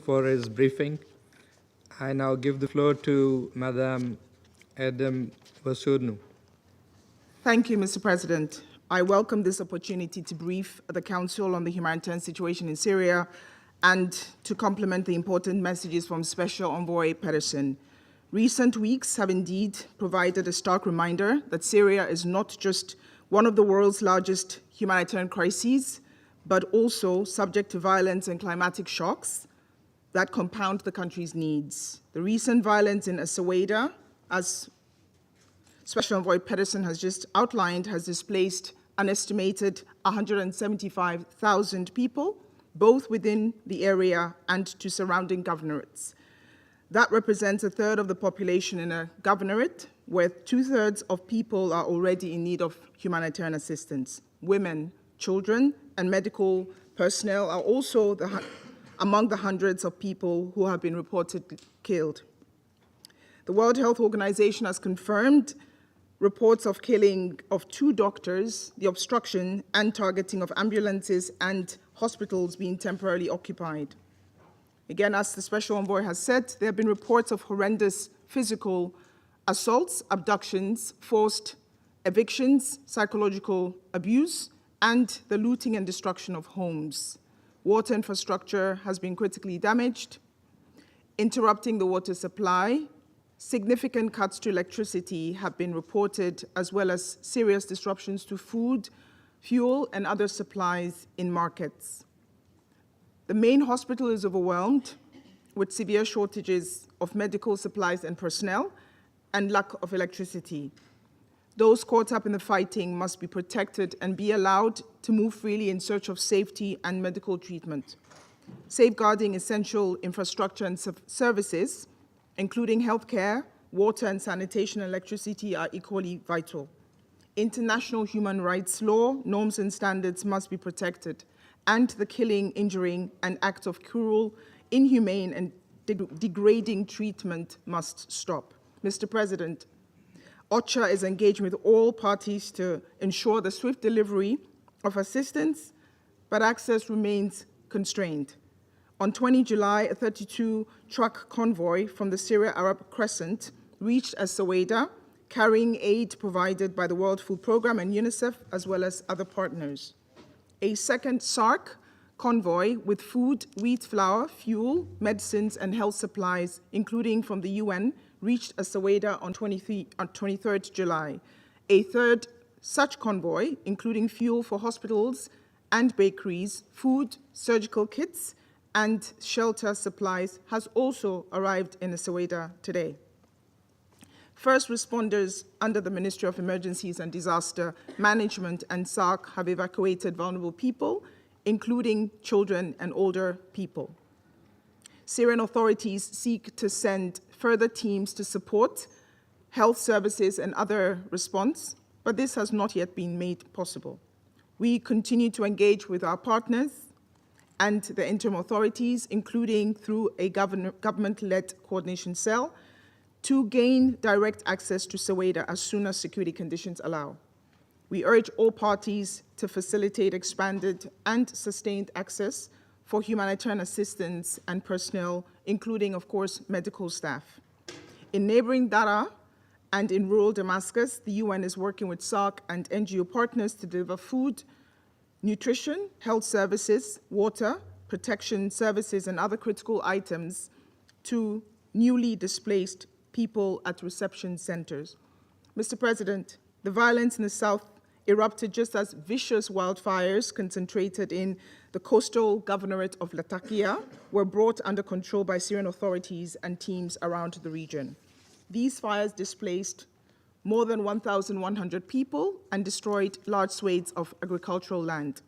For his briefing. I now give the floor to Madam Edem Wosornu. Thank you, Mr. President. I welcome this opportunity to brief the Council on the humanitarian situation in Syria and to complement the important messages from Special Envoy Pedersen. Recent weeks have indeed provided a stark reminder that Syria is not just one of the world's largest humanitarian crises, but also subject to violence and climatic shocks that compound the country's needs. The recent violence in Suweida, as Special Envoy Pedersen has just outlined, has displaced an estimated 175,000 people, both within the area and to surrounding governorates. That represents a third of the population in a governorate, where 2/3 of people are already in need of humanitarian assistance. Women, children, and medical personnel are also among the hundreds of people who have been reported killed. The World Health Organization has confirmed reports of killing of 2 doctors, the obstruction and targeting of ambulances and hospitals being temporarily occupied. Again, as the Special Envoy has said, there have been reports of horrendous physical assaults, abductions, forced evictions, psychological abuse, and the looting and destruction of homes. Water infrastructure has been critically damaged, interrupting the water supply. Significant cuts to electricity have been reported, as well as serious disruptions to food, fuel, and other supplies in markets. The main hospital is overwhelmed with severe shortages of medical supplies and personnel and lack of electricity. Those caught up in the fighting must be protected and be allowed to move freely in search of safety and medical treatment. Safeguarding essential infrastructure and services, including healthcare, water and sanitation and electricity, are equally vital. International human rights law, norms and standards must be protected, and the killing, injuring, and acts of cruel, inhumane, and degrading treatment must stop. Mr. President, OCHA is engaged with all parties to ensure the swift delivery of assistance, but access remains constrained. On 20 July, a 32-truck convoy from the Syria Arab Crescent reached Suweida, carrying aid provided by the World Food Programme and UNICEF, as well as other partners. A second SARC convoy with food, wheat flour, fuel, medicines, and health supplies, including from the UN, reached Suweida on 23rd July. A third such convoy, including fuel for hospitals and bakeries, food, surgical kits, and shelter supplies, has also arrived in Suweida today. First responders under the Ministry of Emergencies and Disaster Management and SARC have evacuated vulnerable people, including children and older people. Syrian authorities seek to send further teams to support health services and other response, but this has not yet been made possible. We continue to engage with our partners and the interim authorities, including through a government-led coordination cell, to gain direct access to Suweida as soon as security conditions allow. We urge all parties to facilitate expanded and sustained access for humanitarian assistance and personnel, including, of course, medical staff. In neighboring Daraa and in rural Damascus, the UN is working with SARC and NGO partners to deliver food, nutrition, health services, water, protection services, and other critical items to newly displaced people at reception centers. Mr. President, the violence in the south erupted just as vicious wildfires concentrated in the coastal governorate of Lattakia were brought under control by Syrian authorities and teams around the region. These fires displaced more than 1,100 people and destroyed large swathes of agricultural land.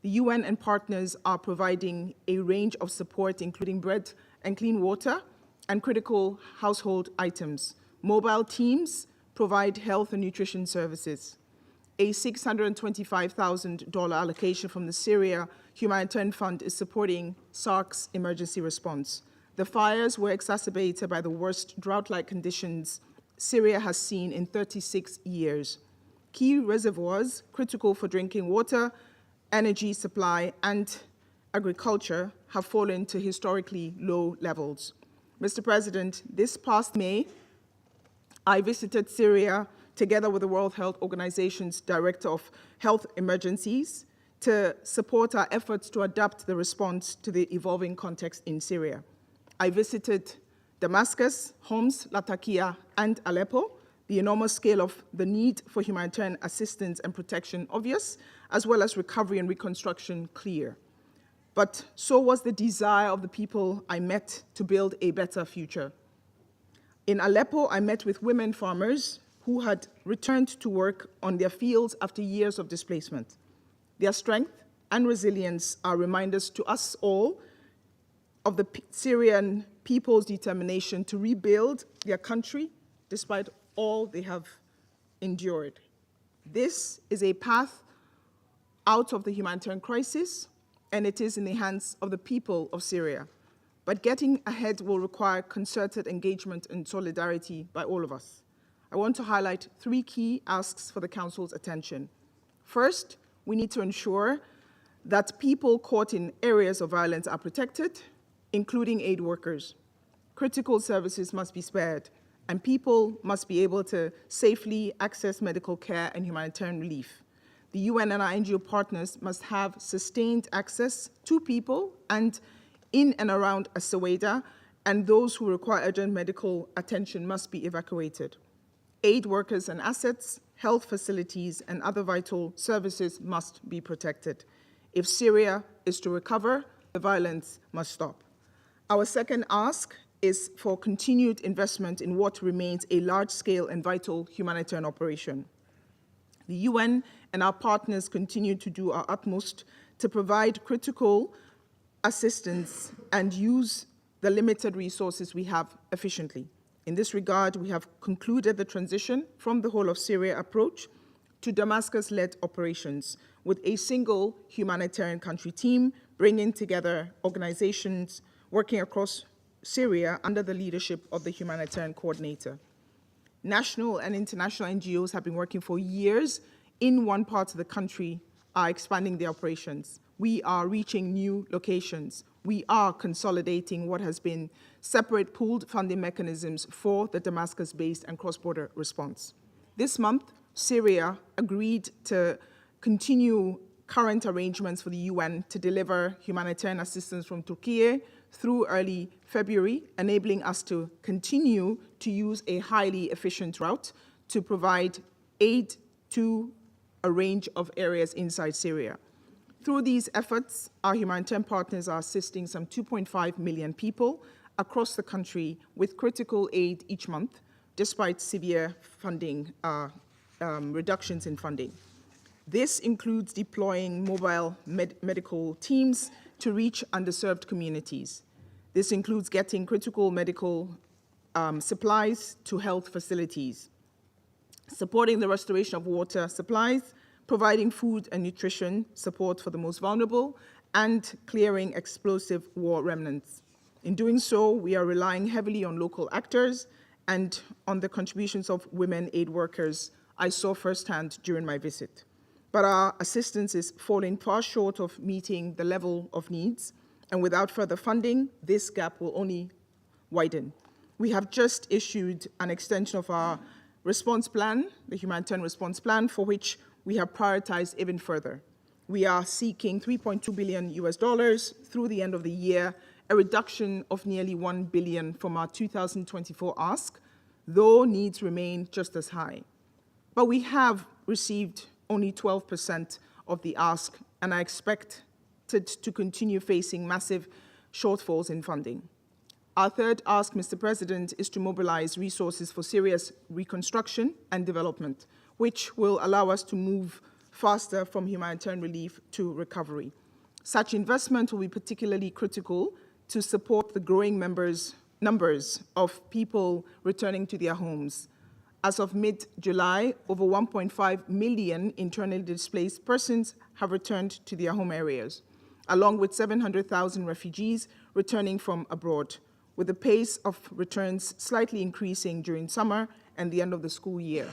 The UN and partners are providing a range of support, including bread and clean water and critical household items. Mobile teams provide health and nutrition services. A $625,000 allocation from the Syria Humanitarian Fund is supporting SARC's emergency response. The fires were exacerbated by the worst drought-like conditions Syria has seen in 36 years. Key reservoirs, critical for drinking water, energy supply, and agriculture have fallen to historically low levels. Mr. President, this past May, I visited Syria together with the World Health Organization's Director of Health Emergencies to support our efforts to adapt the response to the evolving context in Syria. I visited Damascus, Homs, Lattakia, and Aleppo, the enormous scale of the need for humanitarian assistance and protection obvious, as well as recovery and reconstruction clear. But so was the desire of the people I met to build a better future. In Aleppo, I met with women farmers who had returned to work on their fields after years of displacement. Their strength and resilience are reminders to us all of the Syrian people's determination to rebuild their country despite all they have endured. This is a path out of the humanitarian crisis, and it is in the hands of the people of Syria. But getting ahead will require concerted engagement and solidarity by all of us. I want to highlight 3 key asks for the Council's attention. First, we need to ensure that people caught in areas of violence are protected, including aid workers. Critical services must be spared, and people must be able to safely access medical care and humanitarian relief. The UN and our NGO partners must have sustained access to people and in and around Suweida, and those who require urgent medical attention must be evacuated. Aid workers and assets, health facilities, and other vital services must be protected. If Syria is to recover, the violence must stop. Our second ask is for continued investment in what remains a large-scale and vital humanitarian operation. The UN and our partners continue to do our utmost to provide critical assistance and use the limited resources we have efficiently. In this regard, we have concluded the transition from the whole of Syria approach to Damascus-led operations with a single humanitarian country team bringing together organizations working across Syria under the leadership of the humanitarian coordinator. National and international NGOs have been working for years in one part of the country, are expanding their operations. We are reaching new locations. We are consolidating what has been separate pooled funding mechanisms for the Damascus-based and cross-border response. This month, Syria agreed to continue current arrangements for the UN to deliver humanitarian assistance from Turkey through early February, enabling us to continue to use a highly efficient route to provide aid to a range of areas inside Syria. Through these efforts, our humanitarian partners are assisting some 2.5 million people across the country with critical aid each month, despite severe funding reductions in funding. This includes deploying mobile medical teams to reach underserved communities. This includes getting critical medical supplies to health facilities, supporting the restoration of water supplies, providing food and nutrition support for the most vulnerable, and clearing explosive war remnants. In doing so, we are relying heavily on local actors and on the contributions of women aid workers I saw firsthand during my visit. But our assistance is falling far short of meeting the level of needs, and without further funding, this gap will only widen. We have just issued an extension of our response plan, the humanitarian response plan, for which we have prioritized even further. We are seeking $3.2 billion through the end of the year, a reduction of nearly $1 billion from our 2024 ask, though needs remain just as high. But we have received only 12% of the ask, and I expect to continue facing massive shortfalls in funding. Our third ask, Mr. President, is to mobilize resources for Syria's reconstruction and development, which will allow us to move faster from humanitarian relief to recovery. Such investment will be particularly critical to support the growing numbers of people returning to their homes. As of mid-July, over 1.5 million internally displaced persons have returned to their home areas, along with 700,000 refugees returning from abroad, with the pace of returns slightly increasing during summer and the end of the school year.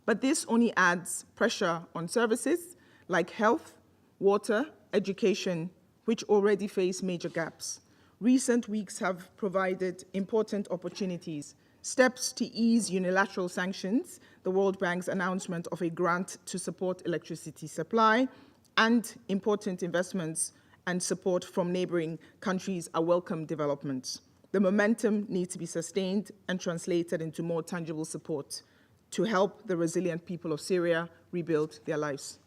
But this only adds pressure on services like health, water, education, which already face major gaps. Recent weeks have provided important opportunities. Steps to ease unilateral sanctions, the World Bank's announcement of a grant to support electricity supply, and important investments and support from neighboring countries are welcome developments. The momentum needs to be sustained and translated into more tangible support to help the resilient people of Syria rebuild their lives.